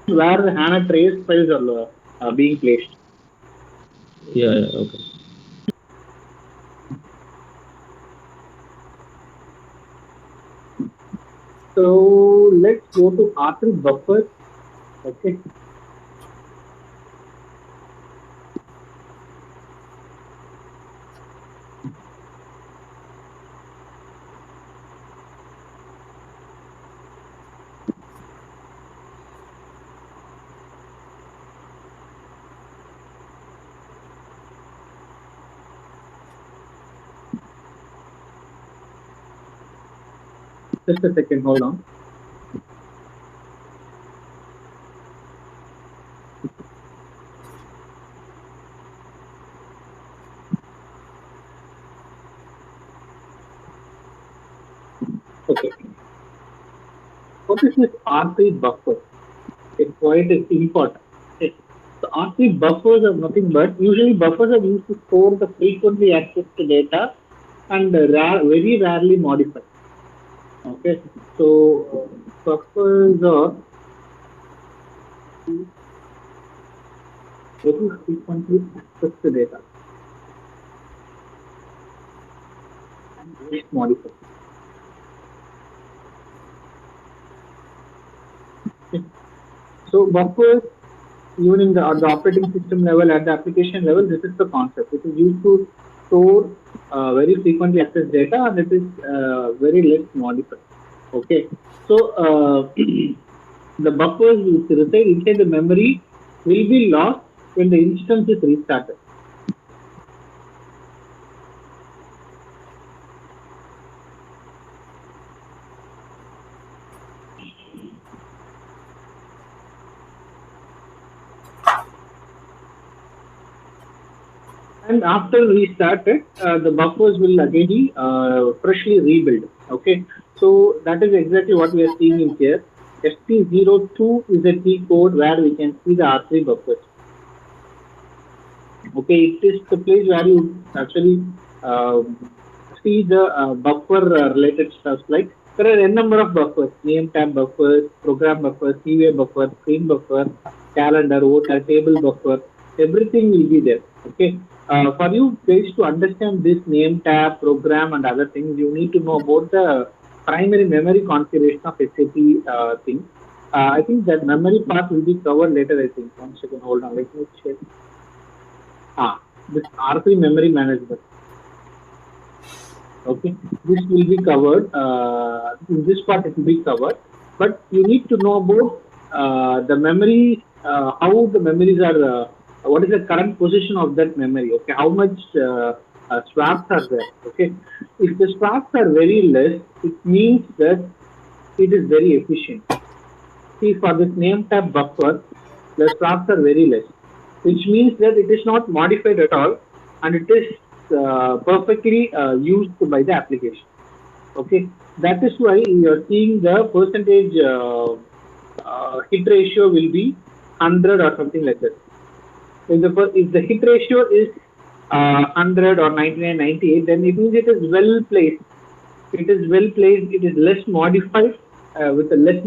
where the HANA trace files are being placed. Yeah, yeah, okay. So let's go to R3 buffer. Okay. Just a second, hold on. Okay. What is this R3 buffer? It's quite important. Okay. So R3 buffers are nothing but usually buffers are used to store the frequently accessed data and very rarely modified. Okay. So buffers are very frequently accessed data and very modified. Okay. So buffers, even in the, at the operating system level, at the application level, this is the concept. It is used to store very frequently accessed data and it is very less modified. Okay. So the buffers which reside inside the memory will be lost when the instance is restarted. And after restarted, the buffers will again be freshly rebuilt. Okay, so that is exactly what we are seeing in here. ST02 is a key code where we can see the R3 buffers. Okay, it is the place where you actually see the buffer related stuff like there are n number of buffers, name tab buffers, program buffers, CUA buffer, screen buffer, calendar, voter, table buffer, everything will be there. Okay. For you guys to understand this name tab, program, and other things, you need to know about the primary memory configuration of SAP thing. I think that memory part will be covered later. I think. One second, hold on. Let me check. This R3 memory management. Okay, this will be covered. In this part, it will be covered. But you need to know about the memory, how the memories are, what is the current position of that memory. Okay, how much swaps are there. Okay, if the swaps are very less, it means that it is very efficient. See, for this name tab buffer, the swaps are very less, which means that it is not modified at all and it is perfectly used by the application. Okay, that is why you are seeing the percentage hit ratio will be 100 or something like that. If the hit ratio is 100 or 99, 98, then it means it is well placed. It is well placed. It is less modified with a less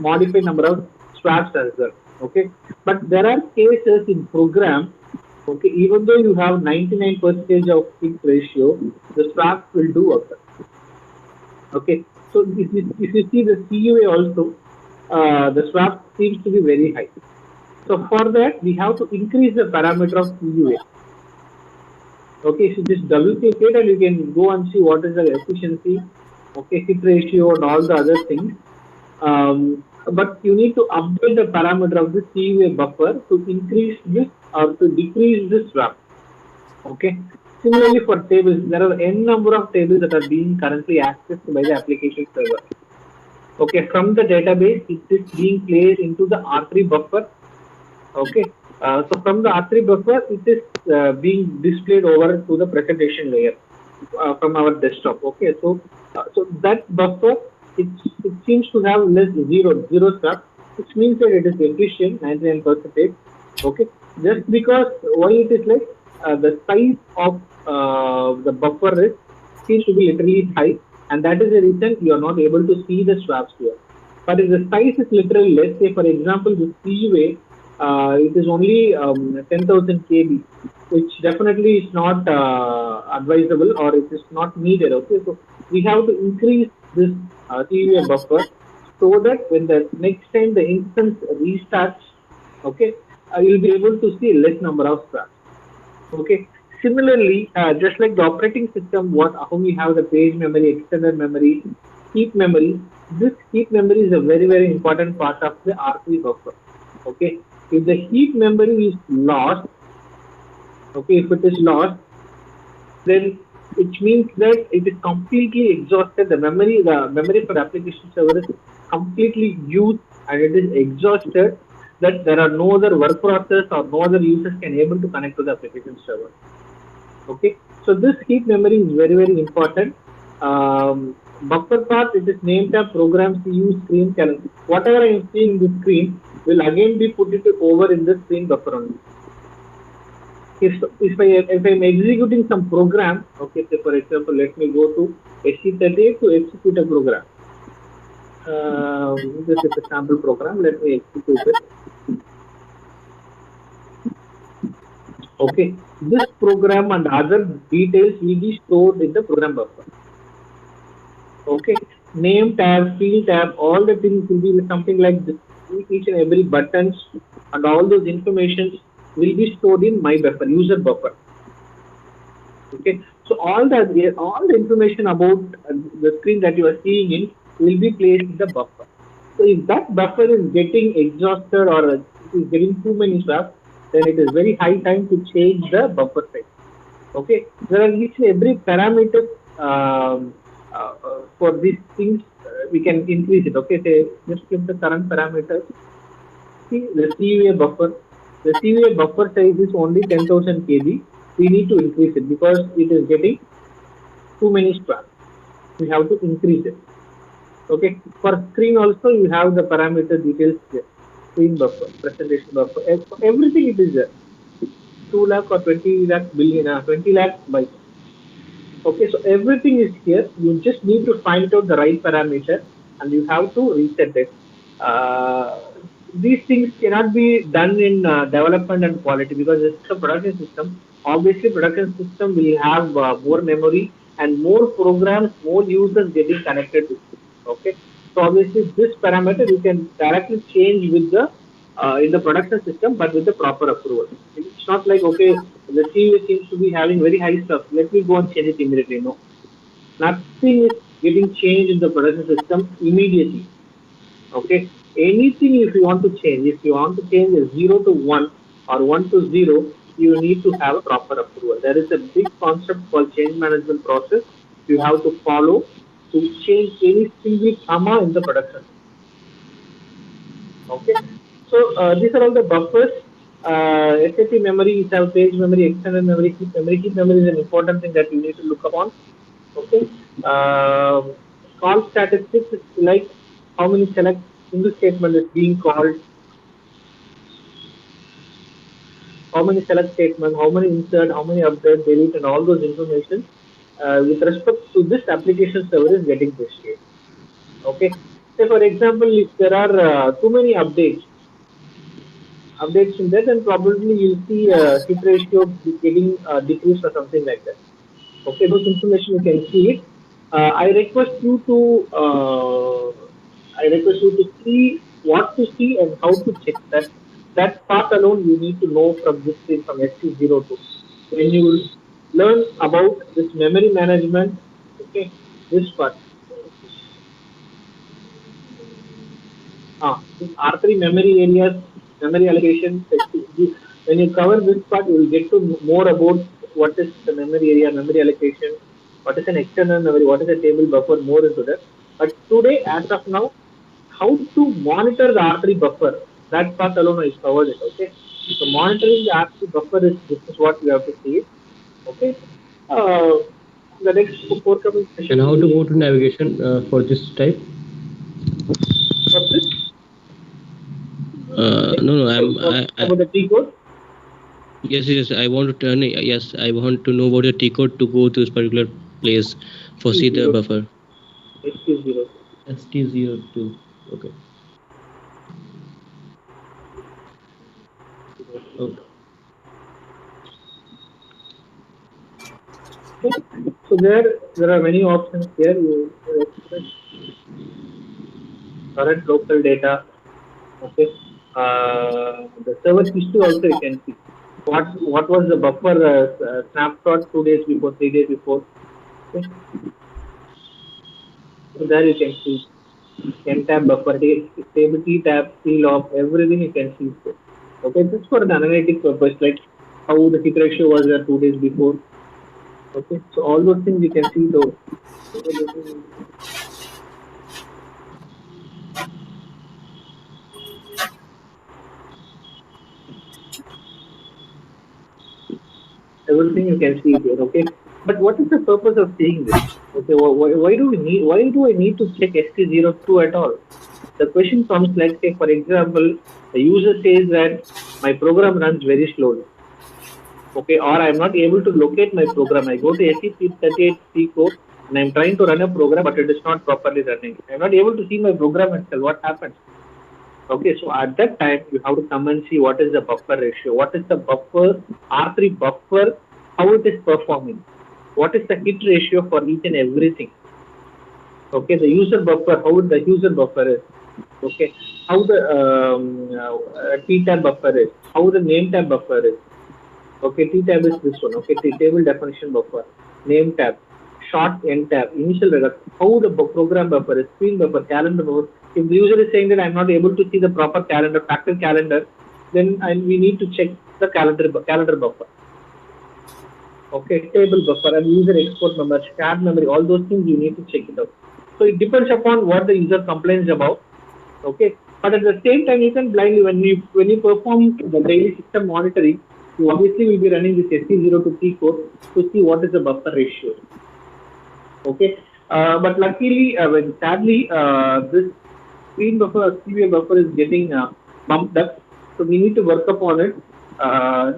modified number of swaps as well. Okay, but there are cases in program. Okay, even though you have 99 percentage of hit ratio, the swaps will do occur. Okay, so if you see the CUA also, the swap seems to be very high. So for that, we have to increase the parameter of CUA. Okay, so just double click it and you can go and see what is the efficiency, okay, hit ratio and all the other things. But you need to update the parameter of the CUA buffer to increase this or to decrease this swap. Okay. Similarly, for tables, there are n number of tables that are being currently accessed by the application server. Okay, from the database, it is being placed into the R3 buffer. Okay, so from the R3 buffer, it is being displayed over to the presentation layer from our desktop. Okay, so that buffer it seems to have less zero stuff, which means that it is efficient 99%. Okay, just because why it is like the size of the buffer is seems to be literally high, and that is the reason you are not able to see the swaps here. But if the size is literally less, say for example, the CUA, it is only 10,000 KB, which definitely is not advisable or it is not needed. Okay, so we have to increase this CUA buffer so that when the next time the instance restarts, okay, you'll be able to see less number of scraps. Okay. Similarly, just like the operating system, what how we have the page memory, extended memory, heap memory. This heap memory is a very important part of the R3 buffer. Okay. If the heap memory is lost, okay, if it is lost, then it means that it is completely exhausted. The memory for the application server is completely used and it is exhausted. That there are no other work process or no other users can able to connect to the application server. Okay, so this heap memory is very important. Buffer part, it is named as program CU screen calendar. Whatever I am seeing in the screen will again be put it over in the screen buffer only. If I'm executing some program, okay, say for example, let me go to ST38 to execute a program. This is a sample program. Let me execute it. Okay, this program and other details will be stored in the program buffer. Okay, name tab, field tab, all the things will be something like this. Each and every buttons and all those informations will be stored in my buffer, user buffer. Okay, so all the information about the screen that you are seeing in will be placed in the buffer. So if that buffer is getting exhausted or it is getting too many swaps, then it is very high time to change the buffer size. Okay, there are each and every parameter for these things we can increase it. Okay, say just give the current parameters. See the CUA buffer. The CUA buffer size is only 10,000 KB. We need to increase it because it is getting too many swaps. We have to increase it. Okay, for screen also you have the parameter details here. Screen buffer, presentation buffer, everything it is there. 2 lakh or 20 lakh billion, 20 lakh bytes. Okay, so everything is here. You just need to find out the right parameter and you have to reset it. These things cannot be done in development and quality because it's a production system. Obviously, production system will have more memory and more programs, more users getting connected to it. Okay, so obviously this parameter you can directly change with the in the production system, but with the proper approval. It's not like okay, the CUA seems to be having very high stuff. Let me go and change it immediately. No, nothing is getting changed in the production system immediately. Okay, anything if you want to change, if you want to change a 0 to 1 or 1 to 0, you need to have a proper approval. There is a big concept called change management process you have to follow to change any single comma in the production. Okay, so these are all the buffers. SAP memory is have page memory, external memory, keep memory. Keep memory is an important thing that you need to look upon. Okay, uh, call statistics is like how many select single statement is being called, how many select statement, how many insert, how many update, delete, and all those information with respect to this application server is getting displayed. Okay, say for example, if there are too many updates in that, then probably you'll see hit ratio getting decreased or something like that. Okay, those information you can see it. I request you to see what to see and how to check that. That part alone you need to know from this thing from ST02. When you will learn about this memory management, okay, this part. This R3 memory areas, memory allocation. When you cover this part, you will get to know more about what is the memory area, memory allocation, what is an external memory, what is a table buffer, more into that. But today, as of now, how to monitor the R3 buffer, that part alone is covered it. Okay, so monitoring the R3 buffer is this is what we have to see it. Okay, uh, the next forthcoming And session how to will go to navigation for this type? for this. No, no. About the T code. Yes. I want to turn. Yes, I want to know about the T code to go to this particular place for see the ST0, buffer. ST0. ST02. Okay. Okay. So there are many options here. You express current local data. Okay. The server history also you can see. What was the buffer snapshot 2 days before, 3 days before. Okay. So there you can see N tab buffer, table T tab, T log, everything you can see. Here. Okay, just for an analytic purpose, like how the hit ratio was there 2 days before. Okay, so all those things you can see though. Everything you can see here. Okay, but what is the purpose of seeing this? Okay, why do we need? Why do I need to check ST02 at all? The question comes like, say, for example, the user says that my program runs very slowly. Okay, or I'm not able to locate my program. I go to SE38C code and I'm trying to run a program, but it is not properly running. I'm not able to see my program itself. What happens? Okay, so at that time, you have to come and see what is the buffer ratio, what is the buffer, R3 buffer, how it is performing, what is the hit ratio for each and everything. Okay, the user buffer, how the user buffer is. Okay, how the T tab buffer is, how the name tab buffer is. Okay, T tab is this one. Okay, table definition buffer, name tab, short end tab, initial record, how the program buffer is, screen buffer, calendar buffer. If the user is saying that I'm not able to see the proper calendar, factor calendar, then we need to check the calendar buffer. Okay, table buffer and user export memory, shared memory, all those things you need to check it out. So it depends upon what the user complains about. Okay, but at the same time, you can blindly when you perform the daily system monitoring, you obviously will be running this SC02 code to see what is the buffer ratio. Okay, but luckily, when sadly, this screen buffer, CVA buffer is getting bumped up, so we need to work upon it.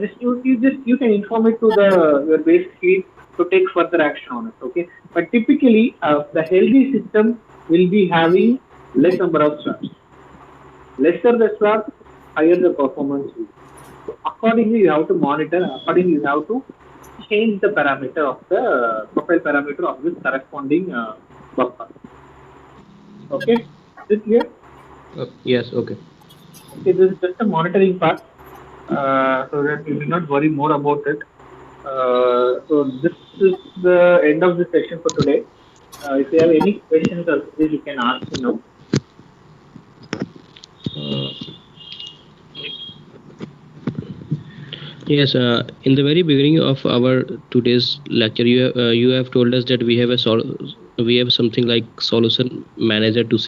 Just you can inform it to the your base feed to take further action on it. Okay, but typically, the healthy system will be having less number of swaps. Lesser the swap, higher the performance will. So accordingly, you have to monitor. Accordingly, you have to change the parameter of the profile parameter of this corresponding buffer. Okay, is it clear? Yes. Okay. Okay, this is just a monitoring part, so that you will not worry more about it. So this is the end of the session for today. If you have any questions or queries, you can ask me now. Uh, yes. In the very beginning of our today's lecture, you have told us that we have something like solution manager to